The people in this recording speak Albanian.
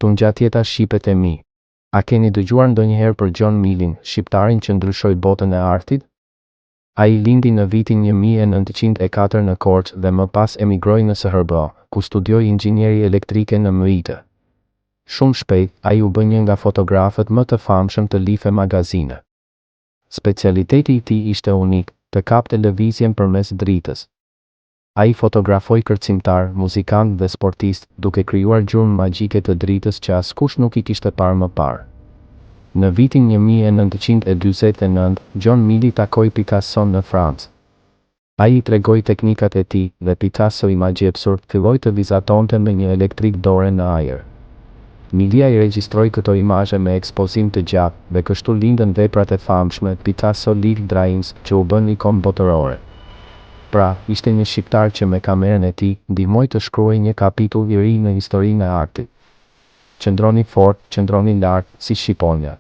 Tungjatjeta shqipet e mi. A keni dëgjuar ndonjëherë për John Millin, shqiptarin që ndryshoi botën e artit? Ai lindi në vitin 1904 në Korçë dhe më pas emigroi në SHB, ku studioi inxhinieri elektrike në MIT. Shumë shpejt, ai u bë një nga fotografët më të famshëm të Life Magazine. Specialiteti i tij ishte unik, të kapte lëvizjen përmes dritës. Ai fotografoi kërcimtar, muzikant dhe sportist, duke krijuar gjurmë magjike të dritës që askush nuk i kishte parë më parë. Në vitin 1949, John Milli takoi Picasson në Francë. Ai i tregoi teknikat e tij dhe Picasso i magjepsur filloi të vizatonte me një elektrik dore në ajër. Milli i regjistroi këto imazhe me ekspozim të gjatë dhe kështu lindën veprat e famshme Picasso Live Drawings, që u bën ikonë botërore. Pra, ishte një shqiptar që me kamerën e tij ndihmoi të shkruajë një kapitull i ri në historinë e artit. Qëndroni fort, qëndroni lart, si shqiponja.